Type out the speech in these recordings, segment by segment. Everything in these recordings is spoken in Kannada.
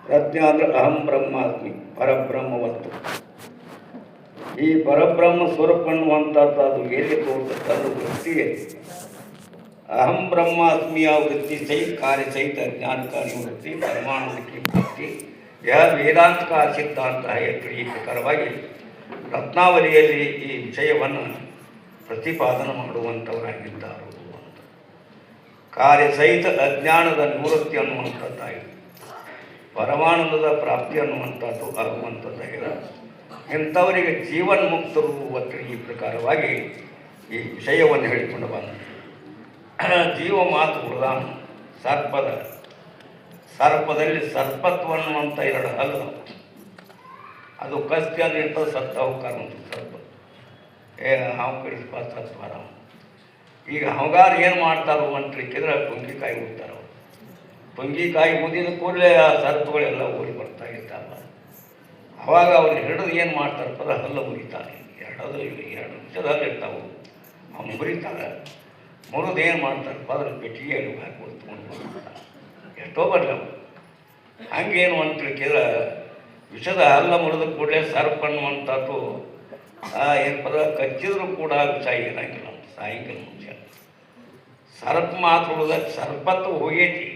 ಪ್ರಜ್ಞೆ ಅಂದರೆ ಅಹಂ ಬ್ರಹ್ಮಾಸ್ಮಿ, ಪರಬ್ರಹ್ಮ ವಸ್ತು. ಈ ಪರಬ್ರಹ್ಮ ಸ್ವರೂಪ ಅನ್ನುವಂಥದ್ದು ಅದು ಎಲ್ಲಿ ತೋರ್ತದೆ? ಅದು ವೃತ್ತಿಯೇ. ಅಹಂ ಬ್ರಹ್ಮಾಸ್ಮಿಯ ವೃತ್ತಿ ಸಹಿತ ಕಾರ್ಯ ಸಹಿತ ಜ್ಞಾನಕಾರಿ ವೃತ್ತಿ, ಪರಮಾನಂದಕ್ಕೆ ವೃತ್ತಿ. ವೇದಾಂತಕ ಸಿದ್ಧಾಂತ ಈ ಪ್ರಕಾರವಾಗಿ ರತ್ನಾವಲಿಯಲ್ಲಿ ಈ ವಿಷಯವನ್ನು ಪ್ರತಿಪಾದನೆ ಮಾಡುವಂಥವರಾಗಿದ್ದಾರು ಅಂತ. ಕಾರ್ಯಸಹಿತ ಅಜ್ಞಾನದ ನಿವೃತ್ತಿ ಅನ್ನುವಂಥದ್ದಾಗಿದೆ, ಪರಮಾನಂದದ ಪ್ರಾಪ್ತಿ ಅನ್ನುವಂಥದ್ದು ಆಗುವಂಥದ್ದಾಗಿದೆ. ಇಂಥವರಿಗೆ ಜೀವನ್ಮುಕ್ತರು ಅಂತ ಈ ಪ್ರಕಾರವಾಗಿ ಈ ವಿಷಯವನ್ನು ಹೇಳಿಕೊಂಡು ಬಂದ. ಜೀವ ಮಾತು ಉಳಿದಾನ ಸರ್ಪದಲ್ಲಿ ಸರ್ಪತ್ವ ಅನ್ನುವಂಥ ಎರಡು ಹಲ್ಲು, ಅದು ಕಸ್ತಿ ಅದು ಇಂಥ ಸತ್ತ ಹೋಗ್ಕಾರ ಸರ್ಪ ಹಾವು ಕಡಿಸ್ಪ ಸತ್ವರ. ಈಗ ಹವಗಾರ ಏನು ಮಾಡ್ತಾರೋ ಅಂತಲಿಕ್ಕಿದ್ರೆ ಪುಂಗಿಕಾಯಿ ಊದ್ತಾರ. ಪುಂಗಿಕಾಯಿ ಊದಿದ ಕೂಡಲೇ ಆ ಸರ್ಪಗಳೆಲ್ಲ ಊರಿ ಬರ್ತಾ ಇರ್ತಾವ. ಅವಾಗ ಅವ್ರು ಹಿಡಿದು ಏನು ಮಾಡ್ತಾರಪ್ಪ ಅಂದ್ರೆ ಹಲ್ಲು ಮುರಿತಾರೆ. ಎರಡು ನಿಮಿಷದ ಹಲ್ಲು ಇರ್ತಾವೆ, ಅವ್ನು ಮುರಿತಾರೆ. ಮುರಿದು ಏನು ಮಾಡ್ತಾರಪ್ಪ ಅದ್ರ ಪೆಟ್ಟಿಗೆ ಅಡುಗೆ ಹಾಕಿ ಹೊತ್ಕೊಂಡು ಬರ್ತಾರೆ. ಎಷ್ಟೋ ಬರಲ್ಲ ಹಂಗೇನು ಅಂತಲಿಕ್ಕಿದ್ರೆ ವಿಷದ ಹಲ್ಲ ಮುರಿದ ಕೂಡಲೇ ಸರ್ಪ ಅನ್ನುವಂಥದ್ದು ಏನಪ್ಪದ ಕಚ್ಚಿದ್ರು ಕೂಡ ವಿಷ ಏನಾಗಿಲ್ಲ, ಸಾಯಂಕಾಲ ಮುಂಚೆ ಸರ್ಪ ಮಾತ್ರ ಉಳಿದಕ್ಕೆ ಸರ್ಪತ್ತು ಹೋಗೈತಿ,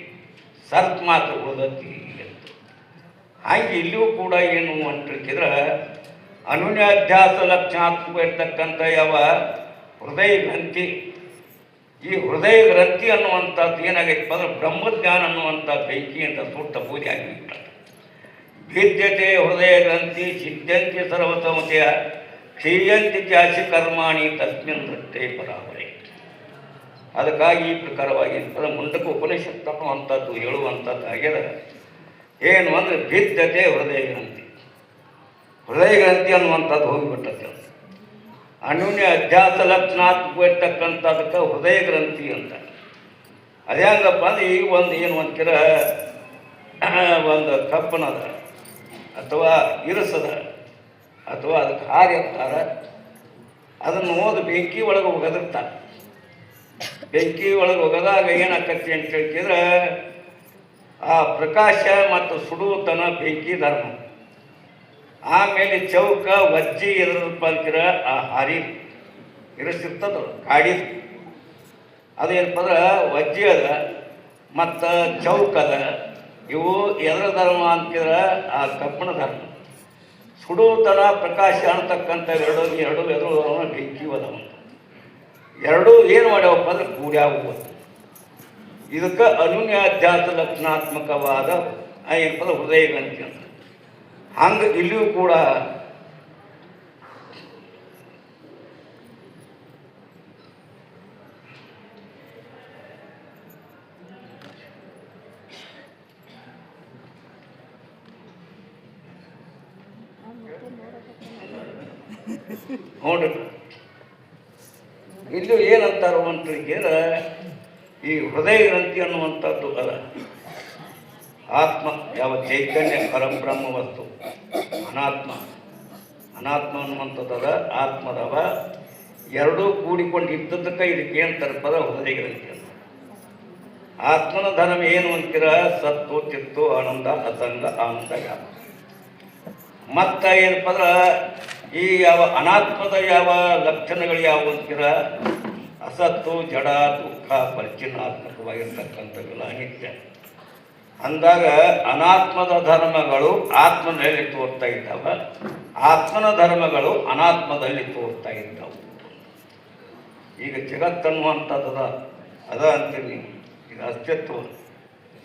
ಸರ್ಪ ಮಾತ್ರ ಉಳಿದತ್ತಿ ಅಂತ. ಹಾಗೆ ಇಲ್ಲಿಯೂ ಕೂಡ ಏನು ಅಂತಲಿಕ್ಕಿದ್ರೆ ಅನುನ್ಯಾಧ್ಯಾಸ ಲಕ್ಷಣಾತ್ಮಕ ಇರ್ತಕ್ಕಂಥ ಯಾವ ಹೃದಯ ಗ್ರಂಥಿ, ಈ ಹೃದಯ ಗ್ರಂಥಿ ಅನ್ನುವಂಥದ್ದು ಏನಾಗೈತಪ್ಪ ಅಂದ್ರೆ ಬ್ರಹ್ಮಜ್ಞಾನ ಅನ್ನುವಂಥ ಬೆಂಕಿ ಅಂತ ಸುಟ್ಟ ಪೂಜೆ ಆಗಿಬಿಟ್ಟ. ಭಿದ್ಯತೆ ಹೃದಯ ಗ್ರಂಥಿ ಸಿದ್ಧಂತಿ ಸರ್ವಸಮತೆಯ ಕ್ಷೀಯಂತಿ ಚಾಸಿ ಕರ್ಮಾಣಿ ತಸ್ಮಿನ್ ನೃತ್ಯ ಪರಾವರೆ. ಅದಕ್ಕಾಗಿ ಈ ಪ್ರಕಾರವಾಗಿ ಮುಂದಕ್ಕೆ ಉಪನಿಷತ್ತು ಅನ್ನುವಂಥದ್ದು ಹೇಳುವಂಥದ್ದು ಆಗ್ಯದ. ಏನು ಅಂದರೆ ಭಿದ್ಯತೆ ಹೃದಯ ಗ್ರಂಥಿ, ಹೃದಯ ಗ್ರಂಥಿ ಅನ್ನುವಂಥದ್ದು ಹೋಗಿಬಿಟ್ಟತ್ತೆ. ಅನ್ಯೂನ್ಯ ಅಧ್ಯಾಸ ಲಕ್ಷಣಾತ್ಮಕ ಇರ್ತಕ್ಕಂಥದಕ್ಕೆ ಹೃದಯ ಗ್ರಂಥಿ ಅಂತ. ಅದೇ ಹಂಗಪ್ಪ ಅಂದ್ರೆ ಈಗ ಒಂದು ಏನು ಅಂತೀರ, ಒಂದು ಕಪ್ಪನದ ಅಥವಾ ಇರಿಸದ ಅಥವಾ ಅದಕ್ಕೆ ಹಾರಿ ಅಂತಾರೆ. ಅದನ್ನು ಓದಿ ಬೆಂಕಿ ಒಳಗೆ ಒಗದಿರ್ತಾರೆ. ಬೆಂಕಿ ಒಳಗೆ ಒಗದಾಗ ಏನಾಕತಿ ಅಂತ ಹೇಳ್ತಿದ್ರೆ ಆ ಪ್ರಕಾಶ ಮತ್ತು ಸುಡುವತನ ಬೆಂಕಿ ಧರ್ಮ. ಆಮೇಲೆ ಚೌಕ ವಜ್ಜಿ ಎದ್ರಪ್ಪ ಅಂತೀರ ಆ ಹಾರಿ ಇರಿಸಿರ್ತದ ಗಾಡಿದು. ಅದೇನಪ್ಪ ಅಂದ್ರೆ ವಜ್ಜಿ ಅದ ಮತ್ತು ಚೌಕದ, ಇವು ಎದರ ಧರ್ಮ ಅಂತಿದ್ರೆ ಆ ಕಪ್ಪಣ ಧರ್ಮ. ಸುಡುತನ ಪ್ರಕಾಶ ಅಂತಕ್ಕಂಥ ಎರಡು ಎದುರು ಬೆಂಕಿ ಅದಾವಂತ. ಎರಡೂ ಏನು ಮಾಡ್ಯಾವಪ್ಪ ಅಂದ್ರೆ ಕೂಡ್ಯಾವು. ಇದಕ್ಕೆ ಅನುನ್ಯಾಧ್ಯಾಸ ಲಕ್ಷಣಾತ್ಮಕವಾದ ಏನಪ್ಪ ಅಂದ್ರೆ ಹೃದಯ ಗ್ರಂಥಿ ಅಂತ. ಹಂಗೆ ಇಲ್ಲಿಯೂ ಕೂಡ ನೋಡ್ರಿ, ಇಲ್ಲೂ ಏನಂತಾರೋ ಅಂತೇಳಿದ್ರೆ ಈ ಹೃದಯ ಗ್ರಂಥಿ ಅನ್ನುವಂಥದ್ದು ಅಲ್ಲ, ಆತ್ಮ ಯಾವ ಚೈತನ್ಯ ಪರಬ್ರಹ್ಮ ವಸ್ತು, ಅನಾತ್ಮ ಅನ್ನುವಂಥದ್ದದ ಆತ್ಮದವ ಎರಡೂ ಕೂಡಿಕೊಂಡು ಇದ್ದದಕ್ಕೆ ಇದಕ್ಕೆ ಅಂತಾರೆ ಪದ ಹೃದಯ ಗ್ರಂಥಿ ಅಂತ. ಆತ್ಮನ ಧರ್ಮ ಏನು ಅಂತೀರ? ಸತ್ತು ಚಿತ್ತು ಆನಂದ ಅಸಂಗ ಆನಂದ ಯಾವ. ಮತ್ತು ಏನಪ್ಪ ಅಂದ್ರೆ ಈ ಯಾವ ಅನಾತ್ಮದ ಯಾವ ಲಕ್ಷಣಗಳು ಯಾವ ಅಂತೀರ? ಅಸತ್ತು, ಜಡ, ದುಃಖ, ಪರಿಚಿನ್ನಾತ್ಮಕವಾಗಿರ್ತಕ್ಕಂಥವೆಲ್ಲ ಅನಿತ್ಯ. ಅಂದಾಗ ಅನಾತ್ಮದ ಧರ್ಮಗಳು ಆತ್ಮನಲ್ಲಿ ತೋರ್ತಾ ಇದ್ದಾವೆ, ಆತ್ಮನ ಧರ್ಮಗಳು ಅನಾತ್ಮದಲ್ಲಿ ತೋರ್ತಾ ಇದ್ದಾವೆ. ಈಗ ಜಗತ್ತನ್ನುವಂಥದ್ದು ಅದ ಅಂತೀರಿ ನೀವು. ಈಗ ಅಸ್ತಿತ್ವ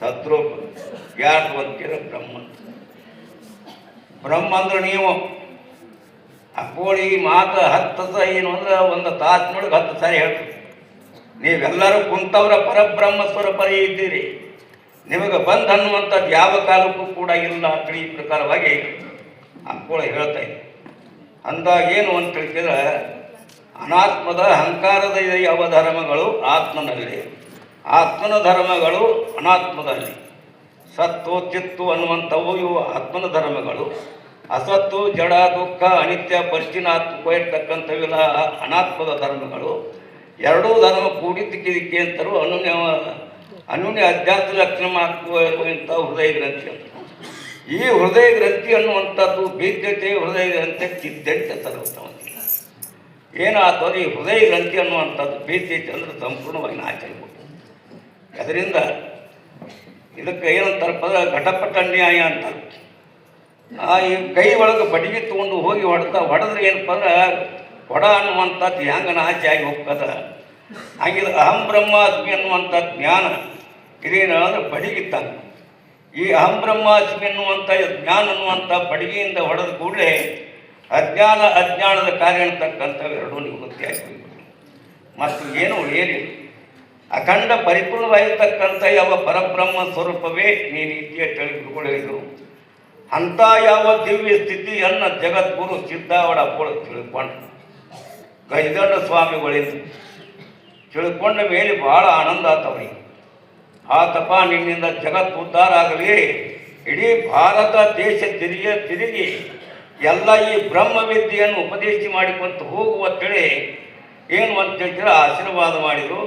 ತದ್ರೂಪ ಯಾರು ಅಂತೀರ? ಬ್ರಹ್ಮ ಅಂದ್ರೆ ನೀವು ಅಪ್ಪೋಳಿ ಮಾತು 10 ಏನು ಅಂದ್ರೆ ಒಂದು ತಾಸಿನೊಳಗೆ 10 ಸಾರಿ ಹೇಳ್ತೀವಿ. ನೀವೆಲ್ಲರೂ ಕುಂತವ್ರ ಪರಬ್ರಹ್ಮ ಸ್ವರೂಪರೇ ಇದ್ದೀರಿ. ನಿಮಗೆ ಬಂದ್ ಅನ್ನುವಂಥದ್ದು ಯಾವ ಕಾಲಕ್ಕೂ ಕೂಡ ಇಲ್ಲ ಅಂತ ಈ ಪ್ರಕಾರವಾಗಿ ಅಪ್ಪೋಳಿ ಹೇಳ್ತಾ ಇದೆ. ಅಂದಾಗ ಏನು ಅಂತ ಹೇಳ್ತಿದ್ರೆ ಅನಾತ್ಮದ ಅಹಂಕಾರದ ಯಾವ ಧರ್ಮಗಳು ಆತ್ಮನಲ್ಲಿ, ಆತ್ಮನ ಧರ್ಮಗಳು ಅನಾತ್ಮದಲ್ಲಿ. ಸತ್ತು ಚಿತ್ತು ಅನ್ನುವಂಥವು ಇವು ಆತ್ಮನ ಧರ್ಮಗಳು. ಅಸತ್ತು ಜಡ ದುಃಖ ಅನಿತ್ಯ ಪರಿಚಿನಾತ್ಮಕ ಇರ್ತಕ್ಕಂಥವೆಲ್ಲ ಅನಾತ್ಮದ ಧರ್ಮಗಳು. ಎರಡೂ ಧರ್ಮ ಕೂಡಿದ್ದಕ್ಕಿದ್ದಕ್ಕೆ ಅಂತಾರು ಅನ್ಯೂನ್ಯ ಅಧ್ಯಾತ್ಮ ಲಕ್ಷಣ ಇಂಥ ಹೃದಯ ಗ್ರಂಥಿ ಅಂತ. ಈ ಹೃದಯ ಗ್ರಂಥಿ ಅನ್ನುವಂಥದ್ದು ಬೀದ್ಯತೆ ಹೃದಯ ಗ್ರಂಥಿ ಚಿದ್ದಂತೆ ತರುತ್ತವಂತಿಲ್ಲ. ಏನಾಯ್ತು ಈ ಹೃದಯ ಗ್ರಂಥಿ ಅನ್ನುವಂಥದ್ದು ಬೀದ್ಯತೆ ಅಂದರೆ ಸಂಪೂರ್ಣವಾಗಿ ನಾಚಿರ್ಬೋದು. ಅದರಿಂದ ಇದಕ್ಕೆ ಏನಂತಾರೆ ಪದ ಘಟಪಟ ನ್ಯಾಯ ಅಂತಾರೆ. ಈ ಕೈ ಒಳಗೆ ಬಡಿಗೆ ತೊಗೊಂಡು ಹೋಗಿ ಹೊಡೆದ್ರೆ ಏನಪ್ಪ ಅಂದ್ರೆ ಕೊಡ ಅನ್ನುವಂಥದ್ದು ಹೆಂಗೆ ನಾಚಿ ಆಗಿ ಹೋಗ್ತದ. ಹಾಗೆ ಅಹಂ ಬ್ರಹ್ಮಾಸ್ಮಿ ಅನ್ನುವಂಥ ಜ್ಞಾನ ಇದೇನಾದ್ರೆ ಬಡಿಗಿತ್ತಾಗ ಈ ಅಹಂ ಬ್ರಹ್ಮಾಸ್ಮಿ ಅನ್ನುವಂಥ ಜ್ಞಾನ ಅನ್ನುವಂಥ ಬಡಿಗೆಯಿಂದ ಹೊಡೆದ ಕೂಡಲೇ ಅಜ್ಞಾನದ ಕಾರ್ಯ ಅಂತಕ್ಕಂಥವೆರಡೂ ನಿವೃತ್ತಿ ಆಗಿಬಿಟ್ಟು ಮತ್ತು ಏನು ಉಳಿಯಲಿಲ್ಲ. ಅಖಂಡ ಪರಿಪೂರ್ಣವಾಗಿರ್ತಕ್ಕಂಥ ಯಾವ ಪರಬ್ರಹ್ಮ ಸ್ವರೂಪವೇ ನೀನು ಇತಿಯ ತಿಳಿದುಕೊಳ್ಳಿದ್ರು. ಅಂಥ ಯಾವ ದಿವ್ಯ ಸ್ಥಿತಿಯನ್ನು ಜಗದ್ಗುರು ಸಿದ್ಧಾವಡ ಅಪ್ಪಳು ತಿಳ್ಕೊಂಡು ಗಜದಂಡ ಸ್ವಾಮಿಗಳಿಂದ ತಿಳ್ಕೊಂಡ ಮೇಲೆ ಭಾಳ ಆನಂದ ಆತವರಿಗೆ. ಆತಪ್ಪ ನಿನ್ನಿಂದ ಜಗತ್ತು ಉದ್ಧಾರ ಆಗಲಿ, ಇಡೀ ಭಾರತ ದೇಶ ತಿರುಗಿ ಎಲ್ಲ ಈ ಬ್ರಹ್ಮವಿದ್ಯೆಯನ್ನು ಉಪದೇಶ ಮಾಡಿಕೊಂತ ಹೋಗುವಂತೇಳಿ ಏನು ಅಂತ ಹೇಳ್ತೀರ ಆಶೀರ್ವಾದ ಮಾಡಿದರು.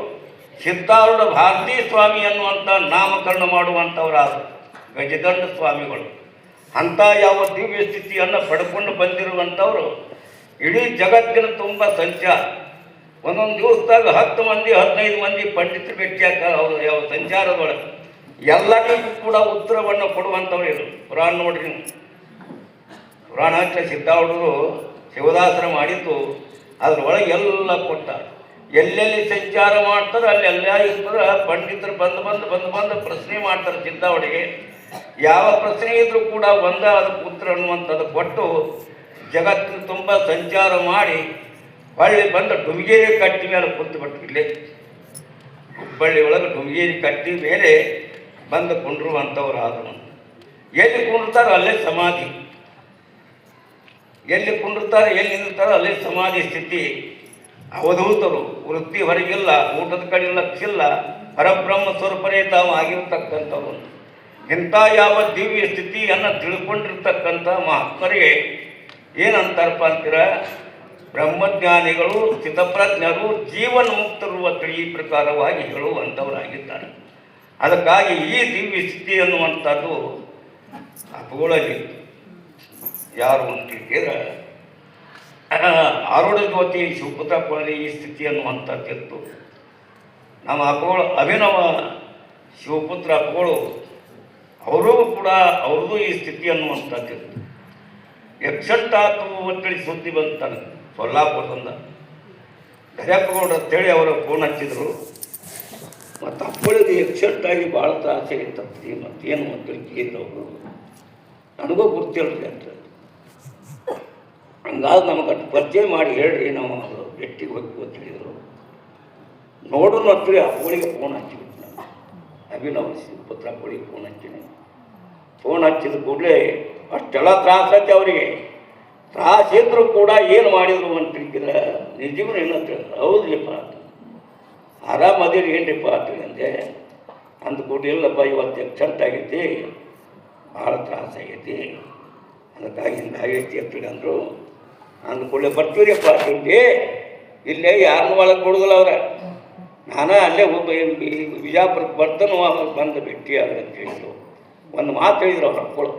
ಸಿದ್ಧಾರೂಢ ಭಾರತೀ ಸ್ವಾಮಿ ಅನ್ನುವಂಥ ನಾಮಕರಣ ಮಾಡುವಂಥವರಾದ ಗಜದಂಡ ಸ್ವಾಮಿಗಳು ಅಂಥ ಯಾವ ದಿವ್ಯ ಸ್ಥಿತಿಯನ್ನು ಪಡ್ಕೊಂಡು ಬಂದಿರುವಂಥವರು ಇಡೀ ಜಗತ್ತಿನ ತುಂಬ ಸಂಚಾರ. ಒಂದೊಂದು ದಿವಸದಾಗ 10 ಮಂದಿ 15 ಮಂದಿ ಪಂಡಿತರು ಭೇಟಿಯಾಗ್ತಾರೆ. ಅವರು ಯಾವ ಸಂಚಾರದೊಳಗೆ ಎಲ್ಲರಿಗೂ ಕೂಡ ಉತ್ತರವನ್ನು ಕೊಡುವಂಥವ್ರು ಇರು. ಪುರಾಣ ನೋಡ್ರಿ ನೀವು, ಪುರಾಣ ಸಿದ್ಧಾರೂಢರು ಶಿವದಾಸರ ಮಾಡಿದ್ದು ಅದರೊಳಗೆ ಎಲ್ಲ ಕೊಟ್ಟಾರೆ. ಎಲ್ಲೆಲ್ಲಿ ಸಂಚಾರ ಮಾಡ್ತಾರೆ ಅಲ್ಲೆಲ್ಲ ಇರ್ತದೆ ಪಂಡಿತರು ಬಂದು ಪ್ರಶ್ನೆ ಮಾಡ್ತಾರೆ ಸಿದ್ಧಾವಡಿಗೆ. ಯಾವ ಪ್ರಶ್ನೆ ಇದ್ರೂ ಕೂಡ ಅದಕ್ಕೆ ಉತ್ತರ ಅನ್ನುವಂಥದ್ದು ಕೊಟ್ಟು ಜಗತ್ತಿನ ತುಂಬ ಸಂಚಾರ ಮಾಡಿ ಹೊಳ್ಳಿ ಬಂದು ಡುಮಗೇರಿ ಕಟ್ಟಿ ಮೇಲೆ ಕುಂತುಬಿಟ್ರು. ಇಲ್ಲೇ ಹುಬ್ಬಳ್ಳಿ ಒಳಗೆ ಡುಮಗೇರಿ ಕಟ್ಟಿ ಮೇಲೆ ಬಂದು ಕುಂಡ್ರುವಂಥವ್ರು ಆದರು. ಎಲ್ಲಿ ಕುಂಡಿರ್ತಾರೋ ಅಲ್ಲೇ ಸಮಾಧಿ, ಎಲ್ಲಿ ಕುಂಡಿರ್ತಾರೆ ಎಲ್ಲಿ ನಿಂದಿರ್ತಾರೋ ಅಲ್ಲೇ ಸಮಾಧಿ ಸ್ಥಿತಿ. ಅವಧೂತರು ವೃತ್ತಿ ಹೊರಗಿಲ್ಲ, ಊಟದ ಕಡೆ ಲಕ್ಷಿಲ್ಲ, ಪರಬ್ರಹ್ಮ ಸ್ವರೂಪರೇ ತಾವು ಆಗಿರ್ತಕ್ಕಂಥವ್ರು. ಇಂಥ ಯಾವ ದಿವ್ಯ ಸ್ಥಿತಿಯನ್ನು ತಿಳ್ಕೊಂಡಿರ್ತಕ್ಕಂಥ ಮಹಾತ್ಮರಿಗೆ ಏನಂತಾರಪ್ಪ ಅಂತೀರ, ಬ್ರಹ್ಮಜ್ಞಾನಿಗಳು ಸ್ಥಿತಪ್ರಜ್ಞರು ಜೀವನ ಮುಕ್ತರು ಅಂತೇಳಿ ಈ ಪ್ರಕಾರವಾಗಿ ಹೇಳುವಂಥವರಾಗಿದ್ದಾರೆ. ಅದಕ್ಕಾಗಿ ಈ ದಿವ್ಯ ಸ್ಥಿತಿ ಅನ್ನುವಂಥದ್ದು ಅಪಗಳಲ್ಲಿ ಯಾರು ಅಂತ ಹೇಳಿದ್ರೆ ಆರೂಢ ಜ್ಯೋತಿ ಶಿವಪುತ್ರ ಕೊಳಲಿ ಈ ಸ್ಥಿತಿ ಅನ್ನುವಂಥದ್ದಿತ್ತು. ನಮ್ಮ ಅಪಗಳು ಅಭಿನವ ಶಿವಪುತ್ರ ಅಪಗಳು ಅವರೂ ಕೂಡ ಅವ್ರದ್ದು ಈ ಸ್ಥಿತಿ ಅನ್ನುವಂಥದ್ದಿತ್ತು. ಯಕ್ಷಂಟಾತು ಅಂತೇಳಿ ಸುದ್ದಿ ಬಂತಾನೆ ಸೊಲ್ಲಾಪುರದಿಂದ ಗಜಪ್ಪಗೌಡ್ರು ಅಂತೇಳಿ ಅವರು ಫೋನ್ ಹಚ್ಚಿದ್ರು. ಮತ್ತು ಅಪ್ಪಳಿದು ಯಕ್ಷಂಟಾಗಿ ಭಾಳ ತ್ರಾಸೆ ಇರ್ತದೆ ಮತ್ತೇನು ಅಂತೇಳಿ ಕೇಳಿದ್ರು ಅವರು. ನನಗೂ ಗೊತ್ತಿಲ್ರಿ ಅಂತ. ಹಂಗಾದ್ರೆ ನಮಗೆ ಅಷ್ಟು ಪರಿಚಯ ಮಾಡಿ ಹೇಳ್ರಿ, ನಾವು ಭೇಟಿಗೆ ಹೋಗಿ ಅಂತ ಹೇಳಿದರು. ನೋಡೋಣ ಅಂತೇಳಿ ಅಪ್ಪಳಿಗೆ ಫೋನ್ ಹಚ್ಚಿಬಿಟ್ಟು ನಾನು ಅಭಿನವ ಶಿವಪುತ್ರ ಅಪ್ಪಳಿಗೆ ಫೋನ್ ಹಚ್ಚಿನಿ. ಫೋನ್ ಹಚ್ಚಿದ ಕೂಡಲೇ ಅಷ್ಟೆಲ್ಲ ತ್ರಾಸತ್ತೆ ಅವರಿಗೆ. ತ್ರಾಸಿದ್ರು ಕೂಡ ಏನು ಮಾಡಿದ್ರು ಅಂತ ಹೇಳಿದ್ರೆ ನಿಜವೂ ಏನಂತ ಹೇಳಿದ್ರು. ಹೌದ್ರಿಪ್ಪ ಆರಾಮದಿರಿ ಏನ್ರಿಪ್ಪ ಅಂತೇಳಿ ಅಂದೆ. ಅಂದ್ಕೊಂಡು ಇಲ್ಲಪ್ಪ ಇವತ್ತು ಎಕ್ಸೆಂಟ್ ಆಗೈತಿ, ಭಾಳ ತ್ರಾಸಾಗೈತಿ, ಅದಕ್ಕಾಗಿ ಹಿಂಗಾಗೈತಿ ಅಂತೇಳಿ ಅಂದರು. ಅಂದ್ಕೊಳ್ಳೆ ಬರ್ತೀರಿಯಪ್ಪ ಅಂತೇಳಿ ಇಲ್ಲೇ ಯಾರನ್ನೂ ಒಳಗೆ ಕೊಡೋದಿಲ್ಲ ಅವ್ರ. ನಾನು ಅಲ್ಲೇ ವಿಜಾಪುರಕ್ಕೆ ಬರ್ತಾನೋ ಆಮೇಲೆ ಬಂದು ಭೇಟಿ ಆದ್ರೆ ಅಂತ ಹೇಳಿದ್ರು. ಒಂದು ಮಾತು ಹೇಳಿದ್ರು ಅವ್ರು ಮಕ್ಕಳು.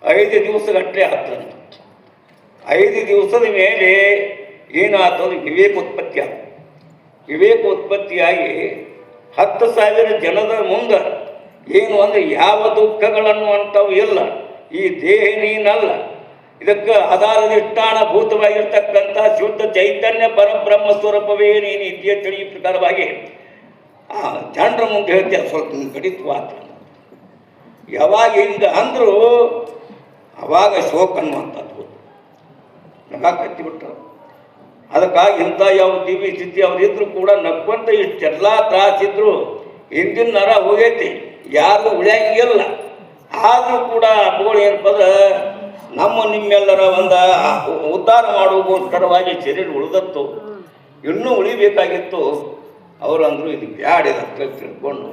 5 ದಿವಸಗಟ್ಟಲೆ ಆಗ್ತದೆ. 5 ದಿವಸದ ಮೇಲೆ ಏನಾಗ್ತದೆ ವಿವೇಕ ಉತ್ಪತ್ತಿ ಆಗ್ತದೆ. ವಿವೇಕ ಉತ್ಪತ್ತಿಯಾಗಿ 10,000 ಜನದ ಮುಂದೆ ಏನು ಅಂದರೆ ಯಾವ ದುಃಖಗಳನ್ನು ಅಂಥವು ಇಲ್ಲ, ಈ ದೇಹ ನೀನಲ್ಲ, ಇದಕ್ಕೆ ಆಧಾರದಿಷ್ಟಾನಭೂತವಾಗಿರ್ತಕ್ಕಂಥ ಶುದ್ಧ ಚೈತನ್ಯ ಪರಬ್ರಹ್ಮ ಸ್ವರೂಪವೇ ನೀನು ಇದೆಯ ತಿಳಿ ಪ್ರಕಾರವಾಗಿ ಜನರ ಮುಂದೆ ಹೇಳ್ತೀಯ. ಸ್ವಲ್ಪ ಕಡಿತವಾತ ಯಾವಾಗ ಹಿಂಗೆ ಅಂದರೂ ಅವಾಗ ಶೋಕ ಅನ್ನುವಂಥದ್ದು ನಗ ಕಟ್ಟಿಬಿಟ್ರು. ಅದಕ್ಕಾಗಿ ಇಂಥ ಯಾವ ದಿವ್ಯ ಸ್ಥಿತಿ ಅವರಿದ್ದರೂ ಕೂಡ ನಕ್ಕೊಂತ ಇಷ್ಟೆಲ್ಲ ತ್ರಾಸಿದ್ರು ಹಿಂದಿನ ನರ ಹೋಗೈತಿ, ಯಾರು ಉಳಿಯಂಗಿಲ್ಲ. ಆದರೂ ಕೂಡ ಅಪ್ಪಗಳು ಏನಪ್ಪದ ನಮ್ಮ ನಿಮ್ಮೆಲ್ಲರ ಒಂದು ಉದ್ಧಾರ ಮಾಡುವುದಕ್ಕೋಸ್ಕರವಾಗಿ ಶರೀರ ಉಳಿದತ್ತು, ಇನ್ನೂ ಉಳಿಬೇಕಾಗಿತ್ತು. ಅವರು ಅಂದರು ಇದು ಬ್ಯಾಡಿದ ಹತ್ರ ತಿಳ್ಕೊಂಡು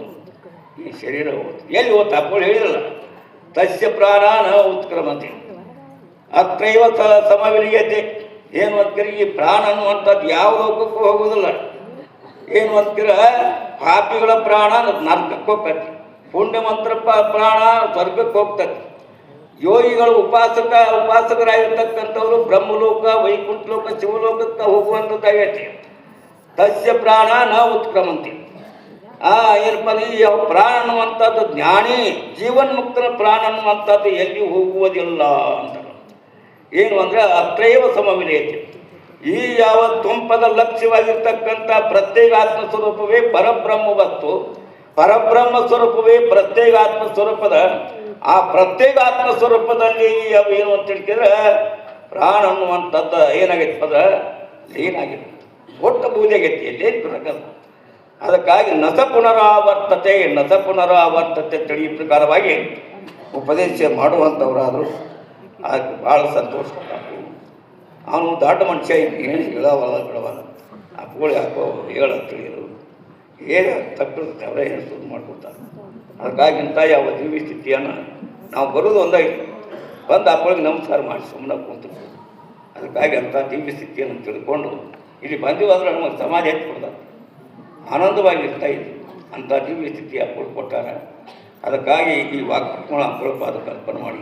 ಈ ಶರೀರ ಹೋಗ್ತು. ಎಲ್ಲಿ ಹೋಗ್ತು ಅಪ್ಪಗಳು ಹೇಳಿರಲ್ಲ, ತಸ್ಯ ಪ್ರಾಣ ಉತ್ಕ್ರಮತೆ ಅತ್ರೈವ ಸಮವಿಲಿಯತೆ. ಏನು ಅಂತೀರ, ಈ ಪ್ರಾಣ ಅನ್ನುವಂಥದ್ದು ಯಾವ ಲೋಕಕ್ಕೂ ಹೋಗುವುದಿಲ್ಲ. ಏನು ಅಂತೀರ, ಪಾಪಿಗಳ ಪ್ರಾಣ ನರಕಕ್ಕೆ ಹೋಗ್ತತಿ, ಪುಣ್ಯಮಂತ್ರ ಪ್ರಾಣ ಸ್ವರ್ಗಕ್ಕೆ ಹೋಗ್ತತಿ. ಯೋಗಿಗಳು ಉಪಾಸಕರಾಗಿರ್ತಕ್ಕಂಥವ್ರು ಬ್ರಹ್ಮಲೋಕ ವೈಕುಂಠಲೋಕ ಶಿವಲೋಕಕ್ಕೆ ಹೋಗುವಂಥದ್ದಾಗೈತಿ. ತಸ್ಯ ಪ್ರಾಣ ನ ಉತ್ಕ್ರಮಂತಿ. ಏನಪ್ಪ ಈ ಪ್ರಾಣ ಅನ್ನುವಂಥದ್ದು ಜ್ಞಾನಿ ಜೀವನ್ಮುಕ್ತನ ಪ್ರಾಣ ಅನ್ನುವಂಥದ್ದು ಎಲ್ಲಿ ಹೋಗುವುದಿಲ್ಲ ಅಂತ. ಏನು ಅಂದರೆ ಅತ್ರೈವ ಸಮವಿಲೇತಿ. ಈ ಯಾವ ತುಂಪದ ಲಕ್ಷ್ಯವಾಗಿರ್ತಕ್ಕಂಥ ಪ್ರತ್ಯೇಗಾತ್ಮ ಸ್ವರೂಪವೇ ಪರಬ್ರಹ್ಮ ವಸ್ತು, ಪರಬ್ರಹ್ಮ ಸ್ವರೂಪವೇ ಪ್ರತ್ಯೇಗಾತ್ಮ ಸ್ವರೂಪದ ಆ ಪ್ರತ್ಯೇಗಾತ್ಮ ಸ್ವರೂಪದಲ್ಲಿ ಏನು ಅಂತ ಹೇಳಿದ್ರೆ ಪ್ರಾಣ ಅನ್ನುವಂಥದ್ದು ಏನಾಗೈತಿ ಪದ ಏನಾಗಿದೆ ಒಟ್ಟು ಬೂದಿಯಾಗೈತಿ ಎಲ್ಲೇನು ಬರಕಲ್ಲ. ಅದಕ್ಕಾಗಿ ನಸ ಪುನರಾವರ್ತತೆ ತಿಳಿಯ ಪ್ರಕಾರವಾಗಿ ಉಪದೇಶ ಮಾಡುವಂಥವರಾದರು ಅದಕ್ಕೆ ಭಾಳ ಸಂತೋಷ. ಅವನು ದೊಡ್ಡ ಮನುಷ್ಯ ಏನು ಹೇಳವಲ್ಲ ಆ ಕೋಳಿ ಹಾಕೋ ಹೇಳ ತಿಳಿಯೋದು ಏನು ತಪ್ಪಿರುತ್ತೆ ಅವರೇ ಏನು ಶುರು ಮಾಡ್ಕೊತಾರೆ. ಅದಕ್ಕಾಗಿ ಇಂಥ ಯಾವ ದಿವ್ಯ ಸ್ಥಿತಿಯನ್ನು ನಾವು ಬರೋದು ಒಂದಾಗಿ ಬಂದು ಆ ಕೋಳಿಗೆ ನಮಸ್ಕಾರ ಮಾಡಿ ಸುಮ್ಮನೆ ಕೂತು ಅದಕ್ಕಾಗಿ ಅಂಥ ದಿವ್ಯ ಸ್ಥಿತಿಯನ್ನು ತಿಳ್ಕೊಂಡು ಇಲ್ಲಿ ಬಂದಿವಾದ್ರೆ ನಮಗೆ ಸಮಾಜ ಹೆಚ್ಚು ಕೊಡ್ತಾರೆ, ಆನಂದವಾಗಿ ಇರ್ತಾಯಿದ್ವಿ. ಅಂಥ ದಿವ್ಯ ಸ್ಥಿತಿ ಕೊಟ್ಟಾರ. ಅದಕ್ಕಾಗಿ ಈ ವಾಕ್ಯಗಳು ಅಪರೂಪ ಅದು ಕಲ್ಪನೆ ಮಾಡಿ